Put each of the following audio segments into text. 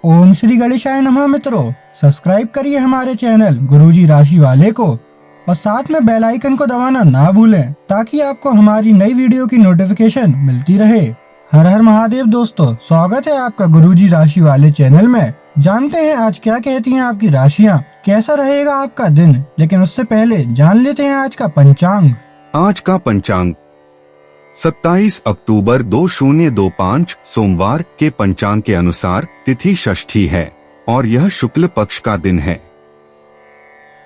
ओम श्री गणेशाय नमः। मित्रों, सब्सक्राइब करिए हमारे चैनल गुरुजी राशि वाले को और साथ में बेल आइकन को दबाना ना भूलें ताकि आपको हमारी नई वीडियो की नोटिफिकेशन मिलती रहे। हर हर महादेव दोस्तों, स्वागत है आपका गुरुजी राशि वाले चैनल में। जानते हैं आज क्या कहती हैं आपकी राशियां, कैसा रहेगा आपका दिन। लेकिन उससे पहले जान लेते हैं आज का पंचांग। आज का पंचांग 27 अक्टूबर 2025 सोमवार के पंचांग के अनुसार तिथि षष्ठी है और यह शुक्ल पक्ष का दिन है।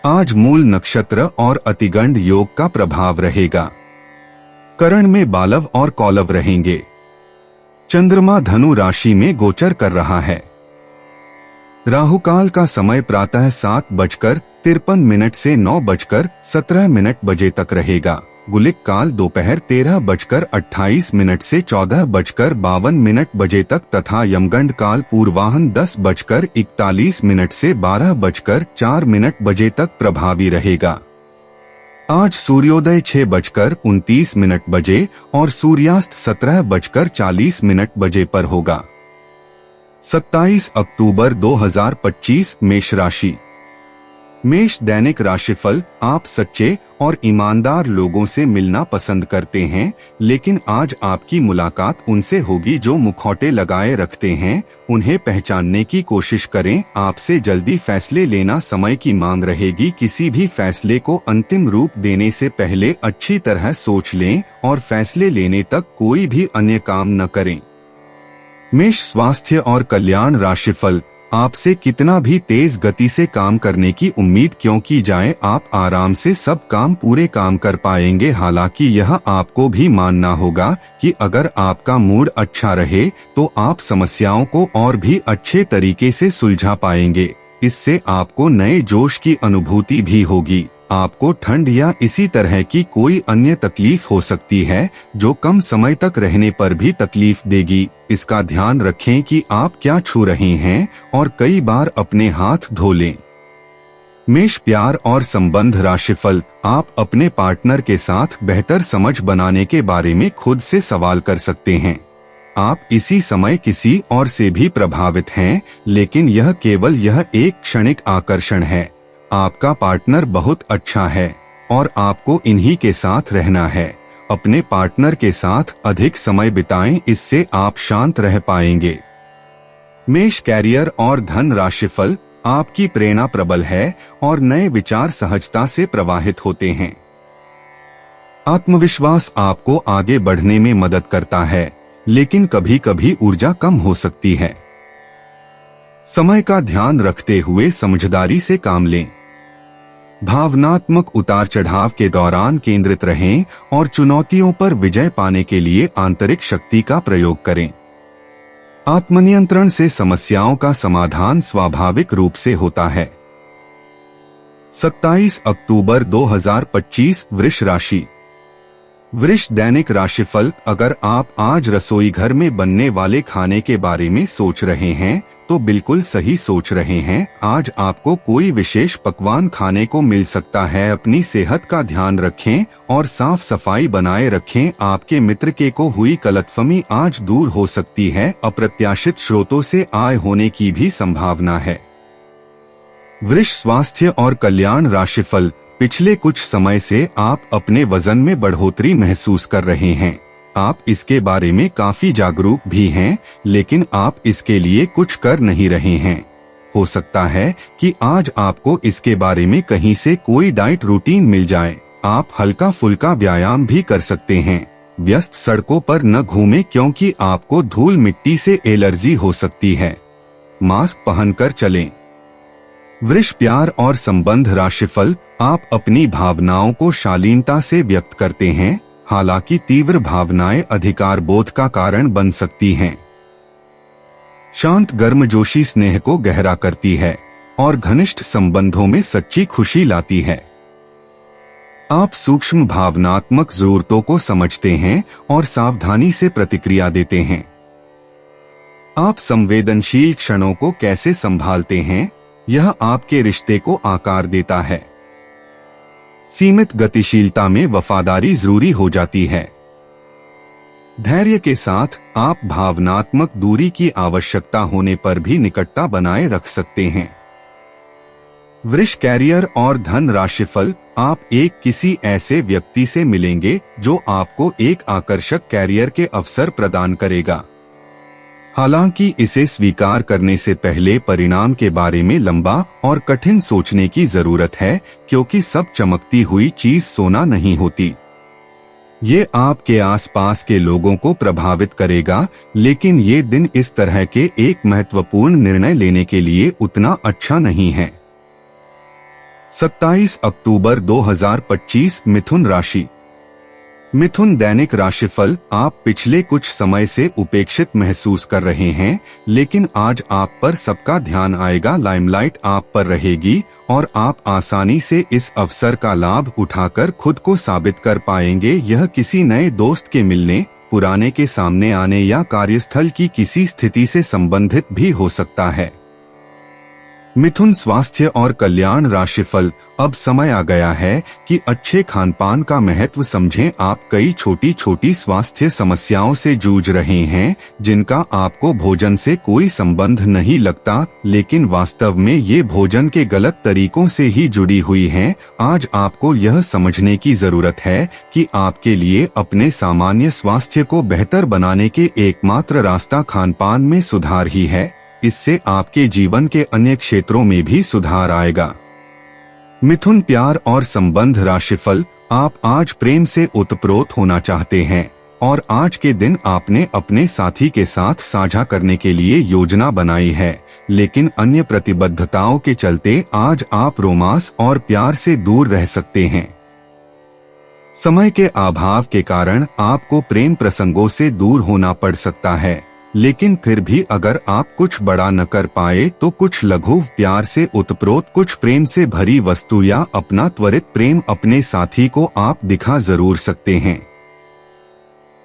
आज मूल नक्षत्र और अतिगंड योग का प्रभाव रहेगा। करण में बालव और कौलव रहेंगे। चंद्रमा धनु राशि में गोचर कर रहा है। राहुकाल का समय प्रातः 7:53 से 9:17 बजे तक रहेगा। गुलिक काल दोपहर 13:28 से 14:52 बजे तक तथा यमगंड काल पूर्वाह्न 10:41 से 12:04 बजे तक प्रभावी रहेगा। आज सूर्योदय 6:29 बजे और सूर्यास्त 17:40 बजे पर होगा। 27 अक्टूबर 2025 मेष राशि। मेष दैनिक राशिफल। आप सच्चे और ईमानदार लोगों से मिलना पसंद करते हैं, लेकिन आज आपकी मुलाकात उनसे होगी जो मुखौटे लगाए रखते हैं। उन्हें पहचानने की कोशिश करें। आपसे जल्दी फैसले लेना समय की मांग रहेगी। किसी भी फैसले को अंतिम रूप देने से पहले अच्छी तरह सोच लें और फैसले लेने तक कोई भी अन्य काम न करें। मेष स्वास्थ्य और कल्याण राशिफल। आपसे कितना भी तेज गति से काम करने की उम्मीद क्यों की जाए, आप आराम से सब काम पूरे काम कर पाएंगे। हालांकि यह आपको भी मानना होगा कि अगर आपका मूड अच्छा रहे तो आप समस्याओं को और भी अच्छे तरीके से सुलझा पाएंगे। इससे आपको नए जोश की अनुभूति भी होगी। आपको ठंड या इसी तरह की कोई अन्य तकलीफ हो सकती है जो कम समय तक रहने पर भी तकलीफ देगी। इसका ध्यान रखें कि आप क्या छू रहे हैं और कई बार अपने हाथ धो लें। मेष प्यार और संबंध राशिफल। आप अपने पार्टनर के साथ बेहतर समझ बनाने के बारे में खुद से सवाल कर सकते हैं। आप इसी समय किसी और से भी प्रभावित हैं, लेकिन यह केवल एक क्षणिक आकर्षण है। आपका पार्टनर बहुत अच्छा है और आपको इन्हीं के साथ रहना है। अपने पार्टनर के साथ अधिक समय बिताएं, इससे आप शांत रह पाएंगे। मेष कैरियर और धन राशिफल। आपकी प्रेरणा प्रबल है और नए विचार सहजता से प्रवाहित होते हैं। आत्मविश्वास आपको आगे बढ़ने में मदद करता है, लेकिन कभी कभी ऊर्जा कम हो सकती है। समय का ध्यान रखते हुए समझदारी से काम लें। भावनात्मक उतार चढ़ाव के दौरान केंद्रित रहें और चुनौतियों पर विजय पाने के लिए आंतरिक शक्ति का प्रयोग करें। आत्मनियंत्रण से समस्याओं का समाधान स्वाभाविक रूप से होता है। 27 अक्टूबर 2025 वृष राशि। वृष दैनिक राशिफल। अगर आप आज रसोई घर में बनने वाले खाने के बारे में सोच रहे हैं तो बिल्कुल सही सोच रहे हैं। आज आपको कोई विशेष पकवान खाने को मिल सकता है। अपनी सेहत का ध्यान रखें और साफ सफाई बनाए रखें। आपके मित्र के को हुई गलतफहमी आज दूर हो सकती है। अप्रत्याशित स्रोतों से आय होने की भी संभावना है। वृष स्वास्थ्य और कल्याण राशिफल। पिछले कुछ समय से आप अपने वजन में बढ़ोतरी महसूस कर रहे हैं। आप इसके बारे में काफी जागरूक भी हैं, लेकिन आप इसके लिए कुछ कर नहीं रहे हैं। हो सकता है कि आज आपको इसके बारे में कहीं से कोई डाइट रूटीन मिल जाए। आप हल्का फुल्का व्यायाम भी कर सकते हैं। व्यस्त सड़कों पर न घूमें क्योंकि आपको धूल मिट्टी से एलर्जी हो सकती है। मास्क पहनकर चलें। वृष प्यार और संबंध राशिफल। आप अपनी भावनाओं को शालीनता से व्यक्त करते हैं, हालांकि तीव्र भावनाएं अधिकार बोध का कारण बन सकती हैं। शांत गर्मजोशी स्नेह को गहरा करती है और घनिष्ठ संबंधों में सच्ची खुशी लाती है। आप सूक्ष्म भावनात्मक जरूरतों को समझते हैं और सावधानी से प्रतिक्रिया देते हैं। आप संवेदनशील क्षणों को कैसे संभालते हैं, यह आपके रिश्ते को आकार देता है। सीमित गतिशीलता में वफादारी जरूरी हो जाती है। धैर्य के साथ आप भावनात्मक दूरी की आवश्यकता होने पर भी निकटता बनाए रख सकते हैं। वृष कैरियर और धन राशिफल, आप एक किसी ऐसे व्यक्ति से मिलेंगे जो आपको एक आकर्षक कैरियर के अवसर प्रदान करेगा। हालांकि इसे स्वीकार करने से पहले परिणाम के बारे में लंबा और कठिन सोचने की जरूरत है, क्योंकि सब चमकती हुई चीज सोना नहीं होती। ये आपके आसपास के लोगों को प्रभावित करेगा, लेकिन ये दिन इस तरह के एक महत्वपूर्ण निर्णय लेने के लिए उतना अच्छा नहीं है। 27 अक्टूबर 2025 मिथुन राशि। मिथुन दैनिक राशिफल, आप पिछले कुछ समय से उपेक्षित महसूस कर रहे हैं, लेकिन आज आप पर सबका ध्यान आएगा। लाइमलाइट आप पर रहेगी और आप आसानी से इस अवसर का लाभ उठाकर खुद को साबित कर पाएंगे। यह किसी नए दोस्त के मिलने, पुराने के सामने आने या कार्यस्थल की किसी स्थिति से संबंधित भी हो सकता है। मिथुन स्वास्थ्य और कल्याण राशिफल, अब समय आ गया है कि अच्छे खानपान का महत्व समझें। आप कई छोटी छोटी स्वास्थ्य समस्याओं से जूझ रहे हैं, जिनका आपको भोजन से कोई संबंध नहीं लगता, लेकिन वास्तव में ये भोजन के गलत तरीकों से ही जुड़ी हुई हैं। आज आपको यह समझने की जरूरत है कि आपके लिए अपने सामान्य स्वास्थ्य को बेहतर बनाने के एकमात्र रास्ता खानपान में सुधार ही है। इससे आपके जीवन के अन्य क्षेत्रों में भी सुधार आएगा। मिथुन प्यार और संबंध राशिफल, आप आज प्रेम से ओतप्रोत होना चाहते हैं और आज के दिन आपने अपने साथी के साथ साझा करने के लिए योजना बनाई है, लेकिन अन्य प्रतिबद्धताओं के चलते आज आप रोमांस और प्यार से दूर रह सकते हैं। समय के अभाव के कारण आपको प्रेम प्रसंगों से दूर होना पड़ सकता है, लेकिन फिर भी अगर आप कुछ बड़ा न कर पाए तो कुछ लघु प्यार से ओतप्रोत कुछ प्रेम से भरी वस्तु या अपना त्वरित प्रेम अपने साथी को आप दिखा जरूर सकते हैं।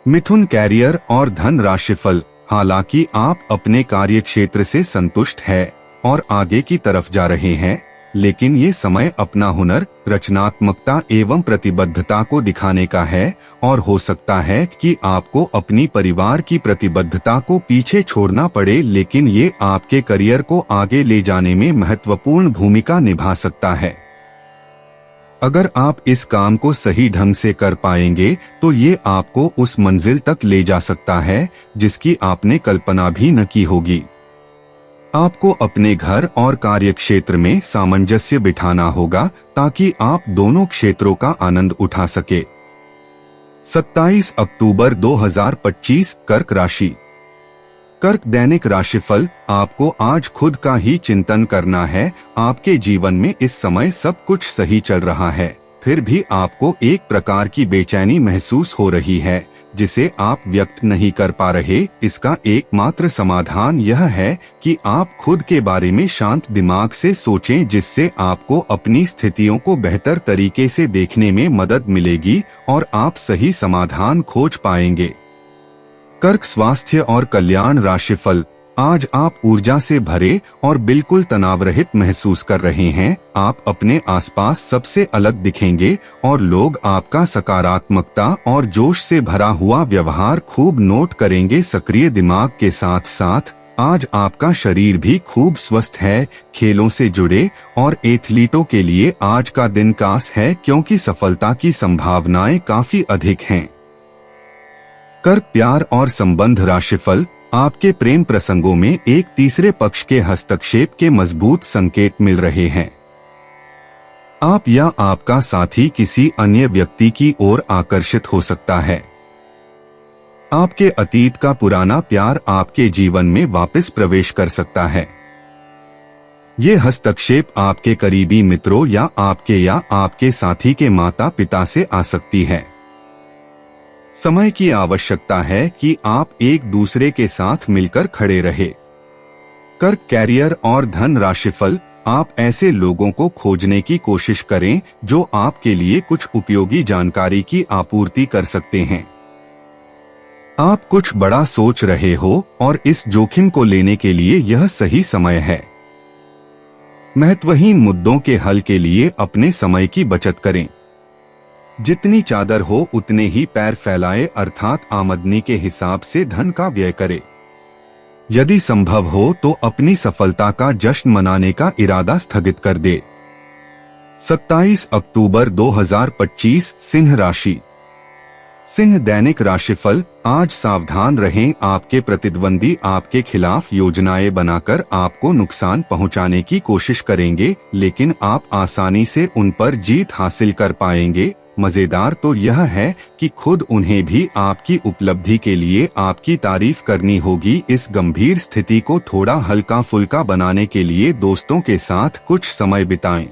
मिथुन कैरियर और धन राशिफल, हालांकि आप अपने कार्य क्षेत्र से संतुष्ट हैं और आगे की तरफ जा रहे हैं, लेकिन ये समय अपना हुनर, रचनात्मकता एवं प्रतिबद्धता को दिखाने का है और हो सकता है कि आपको अपनी परिवार की प्रतिबद्धता को पीछे छोड़ना पड़े, लेकिन ये आपके करियर को आगे ले जाने में महत्वपूर्ण भूमिका निभा सकता है। अगर आप इस काम को सही ढंग से कर पाएंगे तो ये आपको उस मंजिल तक ले जा सकता है जिसकी आपने कल्पना भी न की होगी। आपको अपने घर और कार्य क्षेत्र में सामंजस्य बिठाना होगा ताकि आप दोनों क्षेत्रों का आनंद उठा सके। 27 अक्टूबर 2025 कर्क राशि। कर्क दैनिक राशिफल, आपको आज खुद का ही चिंतन करना है। आपके जीवन में इस समय सब कुछ सही चल रहा है, फिर भी आपको एक प्रकार की बेचैनी महसूस हो रही है जिसे आप व्यक्त नहीं कर पा रहे। इसका एकमात्र समाधान यह है कि आप खुद के बारे में शांत दिमाग से सोचें, जिससे आपको अपनी स्थितियों को बेहतर तरीके से देखने में मदद मिलेगी और आप सही समाधान खोज पाएंगे। कर्क स्वास्थ्य और कल्याण राशिफल, आज आप ऊर्जा से भरे और बिल्कुल तनाव रहित महसूस कर रहे हैं। आप अपने आसपास सबसे अलग दिखेंगे और लोग आपका सकारात्मकता और जोश से भरा हुआ व्यवहार खूब नोट करेंगे। सक्रिय दिमाग के साथ साथ आज आपका शरीर भी खूब स्वस्थ है। खेलों से जुड़े और एथलीटों के लिए आज का दिन खास है, क्योंकि सफलता की संभावनाएं काफी अधिक हैं। कर्क प्यार और संबंध राशिफल, आपके प्रेम प्रसंगों में एक तीसरे पक्ष के हस्तक्षेप के मजबूत संकेत मिल रहे हैं। आप या आपका साथी किसी अन्य व्यक्ति की ओर आकर्षित हो सकता है। आपके अतीत का पुराना प्यार आपके जीवन में वापस प्रवेश कर सकता है। ये हस्तक्षेप आपके करीबी मित्रों या आपके साथी के माता पिता से आ सकती है। समय की आवश्यकता है कि आप एक दूसरे के साथ मिलकर खड़े रहे। कर्क कैरियर और धन राशिफल, आप ऐसे लोगों को खोजने की कोशिश करें जो आपके लिए कुछ उपयोगी जानकारी की आपूर्ति कर सकते हैं। आप कुछ बड़ा सोच रहे हो और इस जोखिम को लेने के लिए यह सही समय है। महत्वहीन मुद्दों के हल के लिए अपने समय की बचत करें। जितनी चादर हो उतने ही पैर फैलाए, अर्थात आमदनी के हिसाब से धन का व्यय करे। यदि संभव हो तो अपनी सफलता का जश्न मनाने का इरादा स्थगित कर दे। 27 अक्टूबर 2025 सिंह राशि। सिंह दैनिक राशिफल। आज सावधान रहें, आपके प्रतिद्वंदी आपके खिलाफ योजनाएं बनाकर आपको नुकसान पहुंचाने की कोशिश करेंगे, लेकिन आप आसानी से उन पर जीत हासिल कर पाएंगे। मजेदार तो यह है कि खुद उन्हें भी आपकी उपलब्धि के लिए आपकी तारीफ करनी होगी। इस गंभीर स्थिति को थोड़ा हल्का फुल्का बनाने के लिए दोस्तों के साथ कुछ समय बिताएं।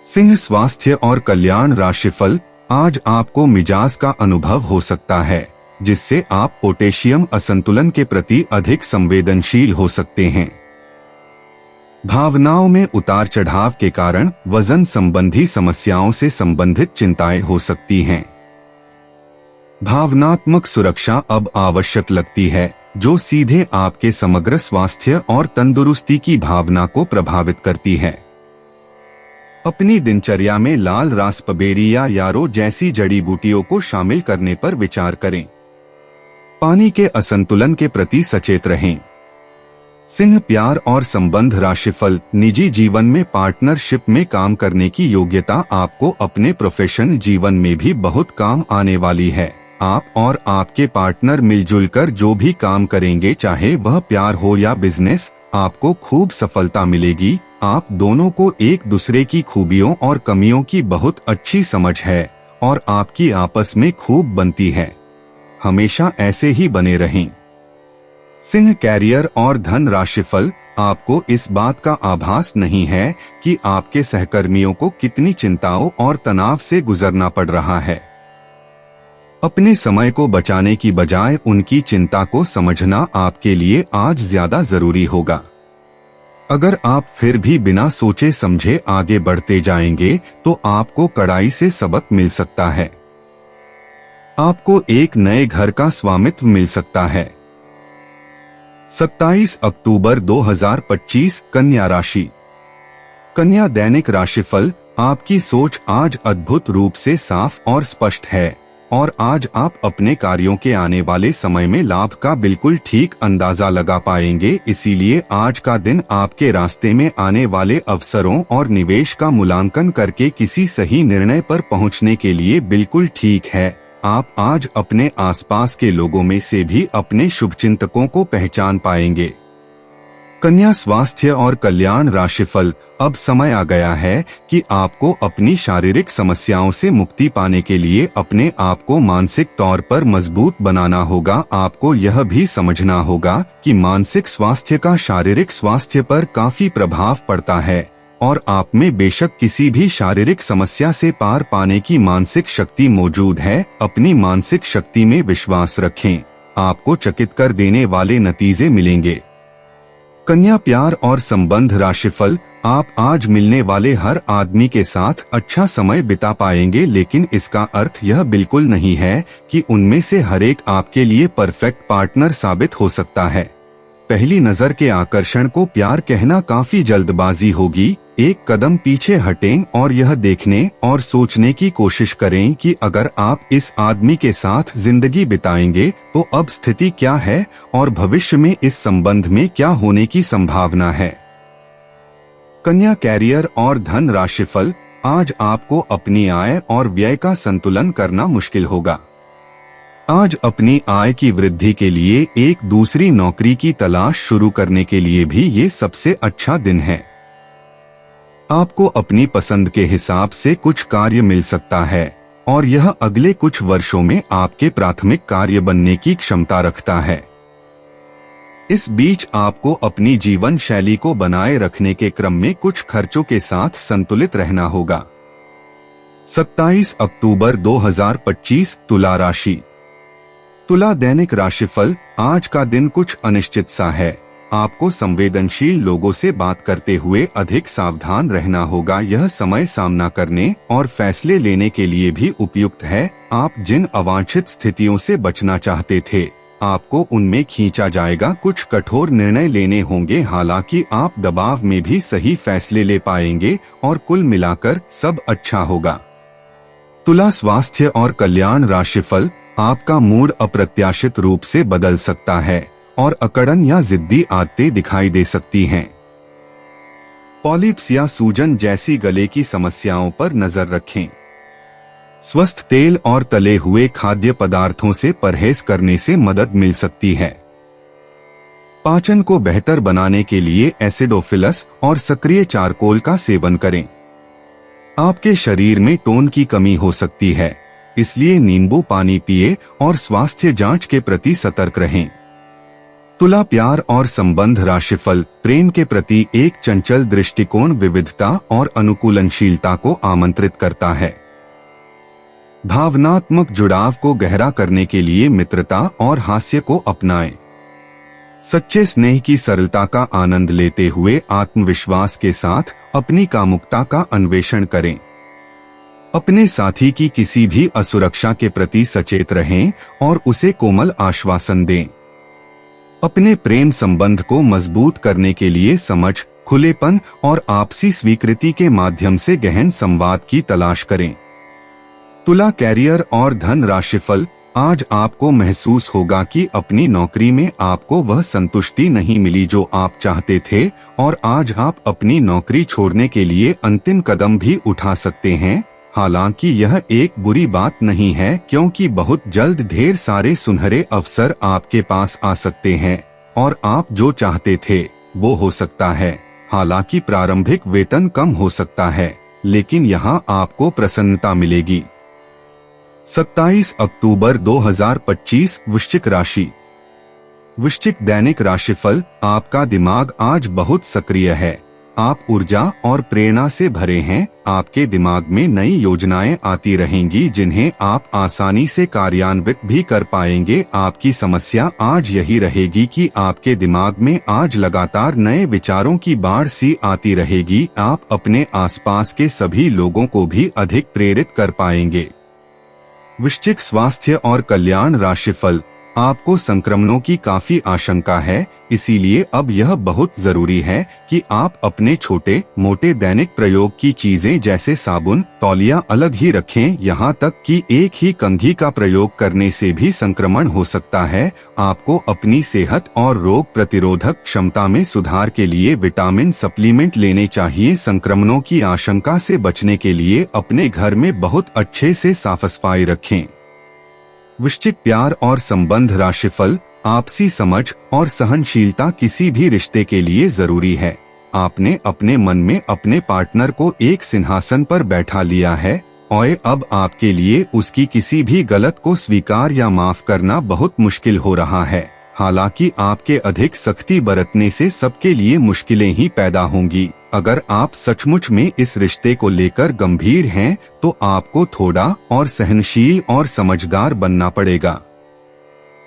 सिंह स्वास्थ्य और कल्याण राशिफल। आज आपको मिजाज का अनुभव हो सकता है, जिससे आप पोटेशियम असंतुलन के प्रति अधिक संवेदनशील हो सकते हैं। भावनाओं में उतार चढ़ाव के कारण वजन संबंधी समस्याओं से संबंधित चिंताएं हो सकती हैं। भावनात्मक सुरक्षा अब आवश्यक लगती है, जो सीधे आपके समग्र स्वास्थ्य और तंदुरुस्ती की भावना को प्रभावित करती है। अपनी दिनचर्या में लाल रास्पबेरी या यारो जैसी जड़ी बूटियों को शामिल करने पर विचार करें। पानी के असंतुलन के प्रति सचेत रहें। सिंह प्यार और संबंध राशिफल। निजी जीवन में पार्टनरशिप में काम करने की योग्यता आपको अपने प्रोफेशनल जीवन में भी बहुत काम आने वाली है। आप और आपके पार्टनर मिलजुल कर जो भी काम करेंगे, चाहे वह प्यार हो या बिजनेस, आपको खूब सफलता मिलेगी। आप दोनों को एक दूसरे की खूबियों और कमियों की बहुत अच्छी समझ है और आपकी आपस में खूब बनती है। हमेशा ऐसे ही बने रहें। सिंह कैरियर और धन राशिफल। आपको इस बात का आभास नहीं है कि आपके सहकर्मियों को कितनी चिंताओं और तनाव से गुजरना पड़ रहा है। अपने समय को बचाने की बजाय उनकी चिंता को समझना आपके लिए आज ज्यादा जरूरी होगा। अगर आप फिर भी बिना सोचे समझे आगे बढ़ते जाएंगे तो आपको कड़ाई से सबक मिल सकता है। आपको एक नए घर का स्वामित्व मिल सकता है। 27 अक्टूबर 2025 कन्या राशि। कन्या दैनिक राशिफल। आपकी सोच आज अद्भुत रूप से साफ और स्पष्ट है और आज आप अपने कार्यों के आने वाले समय में लाभ का बिल्कुल ठीक अंदाजा लगा पाएंगे। इसीलिए आज का दिन आपके रास्ते में आने वाले अवसरों और निवेश का मूल्यांकन करके किसी सही निर्णय पर पहुंचने के लिए बिल्कुल ठीक है। आप आज अपने आसपास के लोगों में से भी अपने शुभचिंतकों को पहचान पाएंगे। कन्या स्वास्थ्य और कल्याण राशिफल। अब समय आ गया है कि आपको अपनी शारीरिक समस्याओं से मुक्ति पाने के लिए अपने आप को मानसिक तौर पर मजबूत बनाना होगा। आपको यह भी समझना होगा कि मानसिक स्वास्थ्य का शारीरिक स्वास्थ्य पर काफी प्रभाव पड़ता है और आप में बेशक किसी भी शारीरिक समस्या से पार पाने की मानसिक शक्ति मौजूद है। अपनी मानसिक शक्ति में विश्वास रखें, आपको चकित कर देने वाले नतीजे मिलेंगे। कन्या प्यार और संबंध राशिफल। आप आज मिलने वाले हर आदमी के साथ अच्छा समय बिता पाएंगे, लेकिन इसका अर्थ यह बिल्कुल नहीं है कि उनमें से हर एक आपके लिए परफेक्ट पार्टनर साबित हो सकता है। पहली नजर के आकर्षण को प्यार कहना काफी जल्दबाजी होगी। एक कदम पीछे हटें और यह देखने और सोचने की कोशिश करें कि अगर आप इस आदमी के साथ जिंदगी बिताएंगे तो अब स्थिति क्या है और भविष्य में इस संबंध में क्या होने की संभावना है। कन्या कैरियर और धन राशिफल। आज आपको अपनी आय और व्यय का संतुलन करना मुश्किल होगा। आज अपनी आय की वृद्धि के लिए एक दूसरी नौकरी की तलाश शुरू करने के लिए भी ये सबसे अच्छा दिन है। आपको अपनी पसंद के हिसाब से कुछ कार्य मिल सकता है और यह अगले कुछ वर्षों में आपके प्राथमिक कार्य बनने की क्षमता रखता है। इस बीच आपको अपनी जीवन शैली को बनाए रखने के क्रम में कुछ खर्चों के साथ संतुलित रहना होगा। 27 अक्टूबर 2025 तुला राशि। तुला दैनिक राशिफल। आज का दिन कुछ अनिश्चित सा है। आपको संवेदनशील लोगों से बात करते हुए अधिक सावधान रहना होगा। यह समय सामना करने और फैसले लेने के लिए भी उपयुक्त है। आप जिन अवांछित स्थितियों से बचना चाहते थे, आपको उनमें खींचा जाएगा। कुछ कठोर निर्णय लेने होंगे, हालांकि आप दबाव में भी सही फैसले ले पाएंगे और कुल मिलाकर सब अच्छा होगा। तुला स्वास्थ्य और कल्याण राशिफल, आपका मूड अप्रत्याशित रूप से बदल सकता है और अकड़न या जिद्दी आदतें दिखाई दे सकती हैं। पॉलिप्स या सूजन जैसी गले की समस्याओं पर नजर रखें। स्वस्थ तेल और तले हुए खाद्य पदार्थों से परहेज करने से मदद मिल सकती है। पाचन को बेहतर बनाने के लिए एसिडोफिलस और सक्रिय चारकोल का सेवन करें। आपके शरीर में टोन की कमी हो सकती है, इसलिए नींबू पानी पिए और स्वास्थ्य जांच के प्रति सतर्क रहें। तुला प्यार और संबंध राशिफल, प्रेम के प्रति एक चंचल दृष्टिकोण विविधता और अनुकूलनशीलता को आमंत्रित करता है। भावनात्मक जुड़ाव को गहरा करने के लिए मित्रता और हास्य को अपनाएं। सच्चे स्नेह की सरलता का आनंद लेते हुए आत्मविश्वास के साथ अपनी कामुकता का अन्वेषण करें। अपने साथी की किसी भी असुरक्षा के प्रति सचेत रहें और उसे कोमल आश्वासन दें। अपने प्रेम संबंध को मजबूत करने के लिए समझ, खुलेपन और आपसी स्वीकृति के माध्यम से गहन संवाद की तलाश करें। तुला कैरियर और धन राशिफल, आज आपको महसूस होगा कि अपनी नौकरी में आपको वह संतुष्टि नहीं मिली जो आप चाहते थे और आज आप अपनी नौकरी छोड़ने के लिए अंतिम कदम भी उठा सकते हैं। हालांकि यह एक बुरी बात नहीं है, क्योंकि बहुत जल्द ढेर सारे सुनहरे अवसर आपके पास आ सकते हैं और आप जो चाहते थे वो हो सकता है। हालांकि प्रारंभिक वेतन कम हो सकता है, लेकिन यहाँ आपको प्रसन्नता मिलेगी। 27 अक्टूबर 2025 वृश्चिक राशि। वृश्चिक दैनिक राशिफल, आपका दिमाग आज बहुत सक्रिय है। आप ऊर्जा और प्रेरणा से भरे हैं। आपके दिमाग में नई योजनाएं आती रहेंगी जिन्हें आप आसानी से कार्यान्वित भी कर पाएंगे। आपकी समस्या आज यही रहेगी कि आपके दिमाग में आज लगातार नए विचारों की बाढ़ सी आती रहेगी। आप अपने आसपास के सभी लोगों को भी अधिक प्रेरित कर पाएंगे। वृश्चिक स्वास्थ्य और कल्याण राशिफल, आपको संक्रमणों की काफी आशंका है, इसीलिए अब यह बहुत जरूरी है कि आप अपने छोटे मोटे दैनिक प्रयोग की चीजें जैसे साबुन, तौलिया अलग ही रखें। यहाँ तक कि एक ही कंघी का प्रयोग करने से भी संक्रमण हो सकता है। आपको अपनी सेहत और रोग प्रतिरोधक क्षमता में सुधार के लिए विटामिन सप्लीमेंट लेने चाहिए। संक्रमणों की आशंका से बचने के लिए अपने घर में बहुत अच्छे से साफ सफाई रखें। वृश्चिक प्यार और संबंध राशिफल, आपसी समझ और सहनशीलता किसी भी रिश्ते के लिए जरूरी है। आपने अपने मन में अपने पार्टनर को एक सिंहासन पर बैठा लिया है और अब आपके लिए उसकी किसी भी गलत को स्वीकार या माफ करना बहुत मुश्किल हो रहा है। हालांकि आपके अधिक सख्ती बरतने से सबके लिए मुश्किलें ही पैदा होंगी। अगर आप सचमुच में इस रिश्ते को लेकर गंभीर हैं, तो आपको थोड़ा और सहनशील और समझदार बनना पड़ेगा।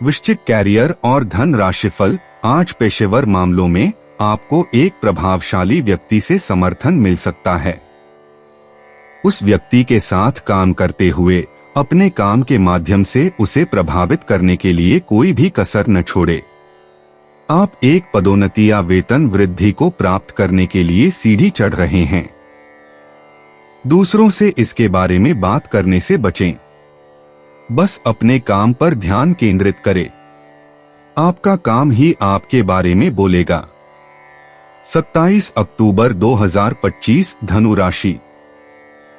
वृश्चिक कैरियर और धन राशिफल, आज पेशेवर मामलों में आपको एक प्रभावशाली व्यक्ति से समर्थन मिल सकता है। उस व्यक्ति के साथ काम करते हुए अपने काम के माध्यम से उसे प्रभावित करने के लिए कोई भी कसर न छोड़े। आप एक पदोन्नति या वेतन वृद्धि को प्राप्त करने के लिए सीढ़ी चढ़ रहे हैं। दूसरों से इसके बारे में बात करने से बचें। बस अपने काम पर ध्यान केंद्रित करें। आपका काम ही आपके बारे में बोलेगा। 27 अक्टूबर 2025 धनु राशि।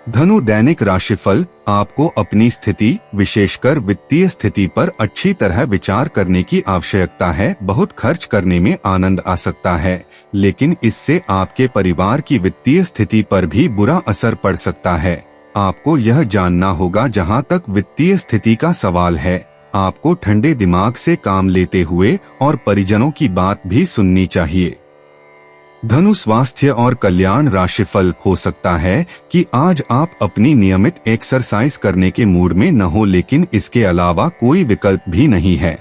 धनु दैनिक राशिफल, आपको अपनी स्थिति, विशेषकर वित्तीय स्थिति पर अच्छी तरह विचार करने की आवश्यकता है। बहुत खर्च करने में आनंद आ सकता है, लेकिन इससे आपके परिवार की वित्तीय स्थिति पर भी बुरा असर पड़ सकता है। आपको यह जानना होगा, जहां तक वित्तीय स्थिति का सवाल है, आपको ठंडे दिमाग से काम लेते हुए और परिजनों की बात भी सुननी चाहिए। धनु स्वास्थ्य और कल्याण राशिफल, हो सकता है कि आज आप अपनी नियमित एक्सरसाइज करने के मूड में न हो, लेकिन इसके अलावा कोई विकल्प भी नहीं है।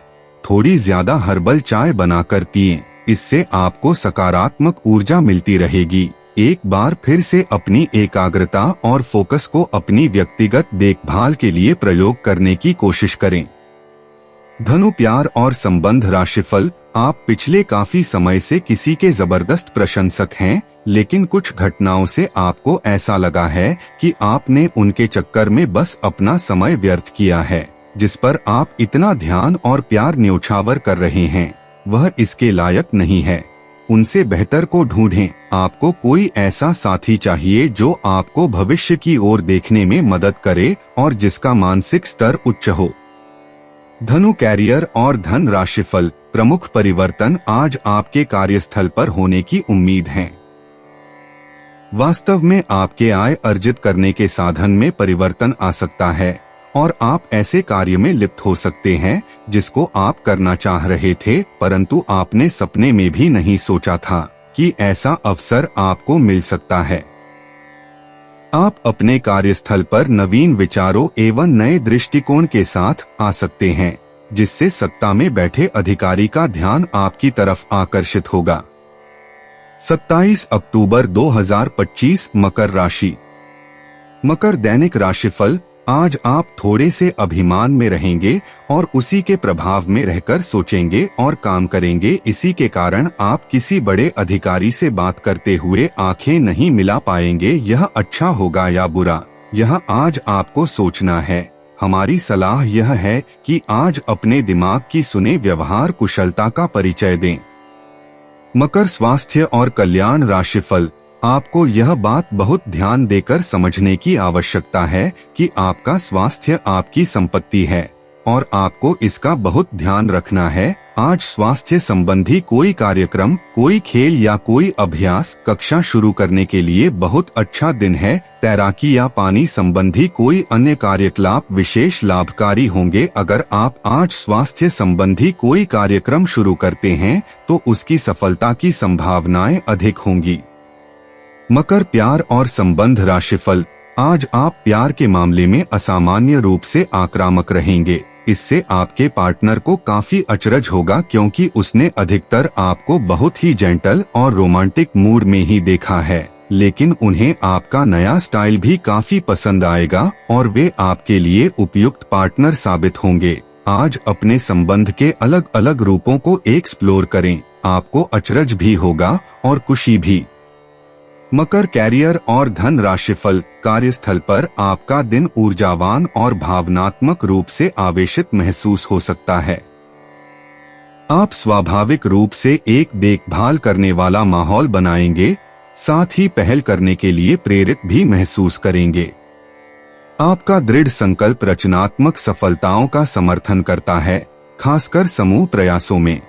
थोड़ी ज्यादा हर्बल चाय बनाकर पिएं, इससे आपको सकारात्मक ऊर्जा मिलती रहेगी। एक बार फिर से अपनी एकाग्रता और फोकस को अपनी व्यक्तिगत देखभाल के लिए प्रयोग करने की कोशिश करें। धनु प्यार और संबंध राशिफल, आप पिछले काफी समय से किसी के जबरदस्त प्रशंसक हैं, लेकिन कुछ घटनाओं से आपको ऐसा लगा है कि आपने उनके चक्कर में बस अपना समय व्यर्थ किया है। जिस पर आप इतना ध्यान और प्यार न्योछावर कर रहे हैं वह इसके लायक नहीं है। उनसे बेहतर को ढूंढें। आपको कोई ऐसा साथी चाहिए जो आपको भविष्य की ओर देखने में मदद करे और जिसका मानसिक स्तर उच्च हो। धनु कैरियर और धन राशिफल। प्रमुख परिवर्तन आज आपके कार्यस्थल पर होने की उम्मीद है। वास्तव में आपके आय अर्जित करने के साधन में परिवर्तन आ सकता है और आप ऐसे कार्य में लिप्त हो सकते हैं जिसको आप करना चाह रहे थे, परंतु आपने सपने में भी नहीं सोचा था कि ऐसा अवसर आपको मिल सकता है। आप अपने कार्यस्थल पर नवीन विचारों एवं नए दृष्टिकोण के साथ आ सकते हैं, जिससे सत्ता में बैठे अधिकारी का ध्यान आपकी तरफ आकर्षित होगा। 27 अक्टूबर 2025 मकर राशि। मकर दैनिक राशिफल। आज आप थोड़े से अभिमान में रहेंगे और उसी के प्रभाव में रहकर सोचेंगे और काम करेंगे। इसी के कारण आप किसी बड़े अधिकारी से बात करते हुए आंखें नहीं मिला पाएंगे। यह अच्छा होगा या बुरा, यह आज आपको सोचना है। हमारी सलाह यह है कि आज अपने दिमाग की सुने व्यवहार कुशलता का परिचय दें। मकर स्वास्थ्य और कल्याण राशिफल। आपको यह बात बहुत ध्यान देकर समझने की आवश्यकता है कि आपका स्वास्थ्य आपकी संपत्ति है और आपको इसका बहुत ध्यान रखना है। आज स्वास्थ्य संबंधी कोई कार्यक्रम, कोई खेल या कोई अभ्यास कक्षा शुरू करने के लिए बहुत अच्छा दिन है। तैराकी या पानी संबंधी कोई अन्य कार्यकलाप विशेष लाभकारी होंगे। अगर आप आज स्वास्थ्य संबंधी कोई कार्यक्रम शुरू करते हैं तो उसकी सफलता की संभावनाएं अधिक होंगी। मकर प्यार और संबंध राशिफल। आज आप प्यार के मामले में असामान्य रूप से आक्रामक रहेंगे। इससे आपके पार्टनर को काफी अचरज होगा क्योंकि उसने अधिकतर आपको बहुत ही जेंटल और रोमांटिक मूड में ही देखा है, लेकिन उन्हें आपका नया स्टाइल भी काफी पसंद आएगा और वे आपके लिए उपयुक्त पार्टनर साबित होंगे। आज अपने संबंध के अलग अलग रूपों को एक्सप्लोर करें। आपको अचरज भी होगा और खुशी भी। मकर कैरियर और धन राशिफल। कार्यस्थल पर आपका दिन ऊर्जावान और भावनात्मक रूप से आवेशित महसूस हो सकता है। आप स्वाभाविक रूप से एक देखभाल करने वाला माहौल बनाएंगे, साथ ही पहल करने के लिए प्रेरित भी महसूस करेंगे। आपका दृढ़ संकल्प रचनात्मक सफलताओं का समर्थन करता है, खासकर समूह प्रयासों में।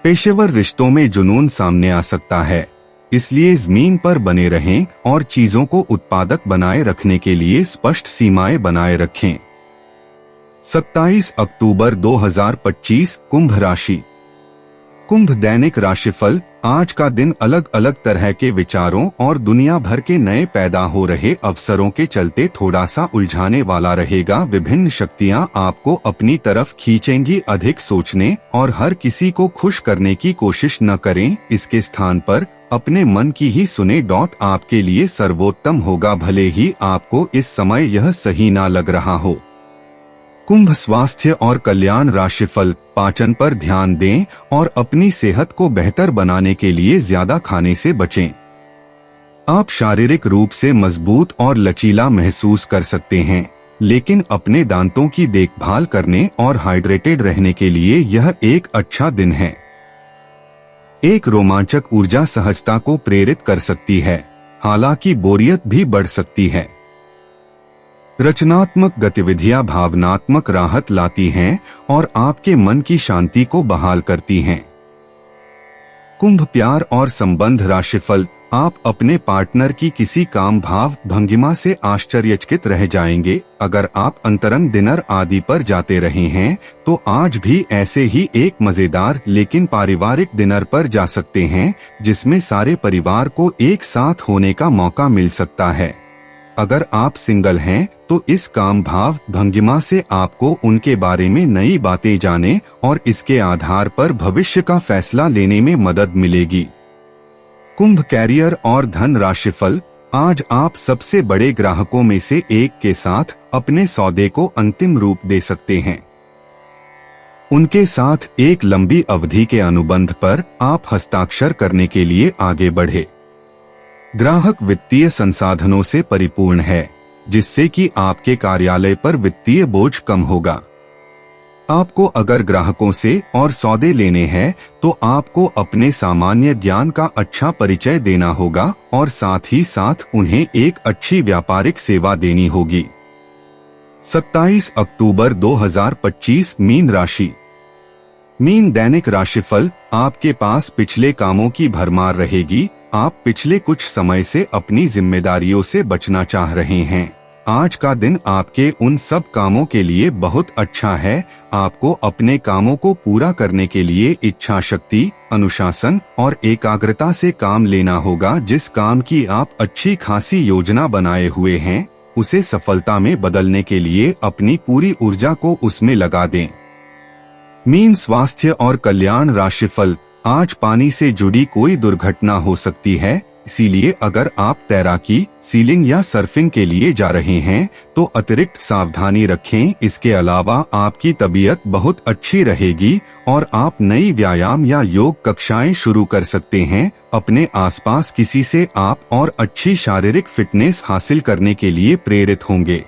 पेशेवर रिश्तों में जुनून सामने आ सकता है, इसलिए जमीन पर बने रहें और चीजों को उत्पादक बनाए रखने के लिए स्पष्ट सीमाएं बनाए रखें। 27 अक्टूबर 2025 कुंभ राशि। कुंभ दैनिक राशिफल। आज का दिन अलग अलग तरह के विचारों और दुनिया भर के नए पैदा हो रहे अवसरों के चलते थोड़ा सा उलझाने वाला रहेगा। विभिन्न शक्तियां आपको अपनी तरफ खींचेंगी। अधिक सोचने और हर किसी को खुश करने की कोशिश न करें। इसके स्थान पर अपने मन की ही सुने। आपके लिए सर्वोत्तम होगा, भले ही आपको इस समय यह सही ना लग रहा हो। कुंभ स्वास्थ्य और कल्याण राशिफल। पाचन पर ध्यान दें और अपनी सेहत को बेहतर बनाने के लिए ज्यादा खाने से बचें। आप शारीरिक रूप से मजबूत और लचीला महसूस कर सकते हैं, लेकिन अपने दांतों की देखभाल करने और हाइड्रेटेड रहने के लिए यह एक अच्छा दिन है। एक रोमांचक ऊर्जा सहजता को प्रेरित कर सकती है, हालांकि बोरियत भी बढ़ सकती है। रचनात्मक गतिविधियां भावनात्मक राहत लाती हैं और आपके मन की शांति को बहाल करती हैं। कुंभ प्यार और संबंध राशिफल। आप अपने पार्टनर की किसी काम भाव भंगिमा से आश्चर्यचकित रह जाएंगे। अगर आप अंतरंग डिनर आदि पर जाते रहे हैं तो आज भी ऐसे ही एक मजेदार लेकिन पारिवारिक डिनर पर जा सकते हैं, जिसमें सारे परिवार को एक साथ होने का मौका मिल सकता है। अगर आप सिंगल हैं तो इस काम भाव भंगिमा से आपको उनके बारे में नई बातें जाने और इसके आधार पर भविष्य का फैसला लेने में मदद मिलेगी। कुंभ कैरियर और धन राशिफल। आज आप सबसे बड़े ग्राहकों में से एक के साथ अपने सौदे को अंतिम रूप दे सकते हैं। उनके साथ एक लंबी अवधि के अनुबंध पर आप हस्ताक्षर करने के लिए आगे बढ़े। ग्राहक वित्तीय संसाधनों से परिपूर्ण है, जिससे कि आपके कार्यालय पर वित्तीय बोझ कम होगा। आपको अगर ग्राहकों से और सौदे लेने हैं तो आपको अपने सामान्य ज्ञान का अच्छा परिचय देना होगा और साथ ही साथ उन्हें एक अच्छी व्यापारिक सेवा देनी होगी। 27 अक्टूबर 2025 मीन राशि। मीन दैनिक राशिफल। आपके पास पिछले कामों की भरमार रहेगी। आप पिछले कुछ समय से अपनी जिम्मेदारियों से बचना चाह रहे हैं। आज का दिन आपके उन सब कामों के लिए बहुत अच्छा है। आपको अपने कामों को पूरा करने के लिए इच्छा शक्ति, अनुशासन और एकाग्रता से काम लेना होगा। जिस काम की आप अच्छी खासी योजना बनाए हुए हैं, उसे सफलता में बदलने के लिए अपनी पूरी ऊर्जा को उसमें लगा दें। मीन स्वास्थ्य और कल्याण राशिफल। आज पानी से जुड़ी कोई दुर्घटना हो सकती है, इसीलिए अगर आप तैराकी, सीलिंग या सर्फिंग के लिए जा रहे हैं तो अतिरिक्त सावधानी रखें। इसके अलावा आपकी तबीयत बहुत अच्छी रहेगी और आप नई व्यायाम या योग कक्षाएं शुरू कर सकते हैं। अपने आसपास किसी से आप और अच्छी शारीरिक फिटनेस हासिल करने के लिए प्रेरित होंगे।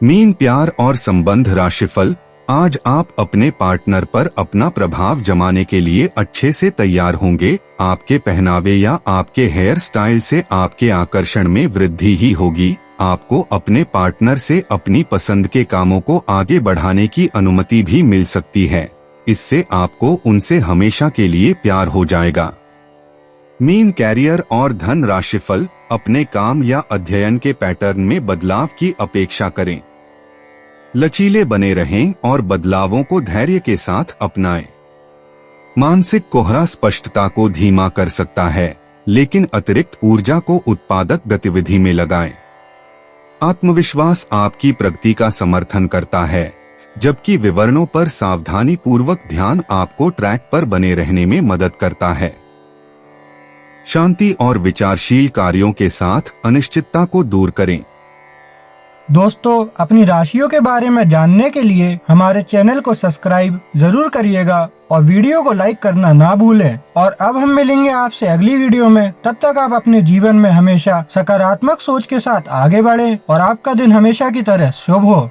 मीन प्यार और संबंध राशिफल। आज आप अपने पार्टनर पर अपना प्रभाव जमाने के लिए अच्छे से तैयार होंगे। आपके पहनावे या आपके हेयर स्टाइल से आपके आकर्षण में वृद्धि ही होगी। आपको अपने पार्टनर से अपनी पसंद के कामों को आगे बढ़ाने की अनुमति भी मिल सकती है। इससे आपको उनसे हमेशा के लिए प्यार हो जाएगा। मीन कैरियर और धन राशिफल। अपने काम या अध्ययन के पैटर्न में बदलाव की अपेक्षा करें। लचीले बने रहें और बदलावों को धैर्य के साथ अपनाएं। मानसिक कोहरा स्पष्टता को धीमा कर सकता है, लेकिन अतिरिक्त ऊर्जा को उत्पादक गतिविधि में लगाएं। आत्मविश्वास आपकी प्रगति का समर्थन करता है, जबकि विवरणों पर सावधानी पूर्वक ध्यान आपको ट्रैक पर बने रहने में मदद करता है। शांति और विचारशील कार्यों के साथ अनिश्चितता को दूर करें। दोस्तों, अपनी राशियों के बारे में जानने के लिए हमारे चैनल को सब्सक्राइब जरूर करिएगा और वीडियो को लाइक करना ना भूलें। और अब हम मिलेंगे आपसे अगली वीडियो में। तब तक आप अपने जीवन में हमेशा सकारात्मक सोच के साथ आगे बढ़ें और आपका दिन हमेशा की तरह शुभ हो।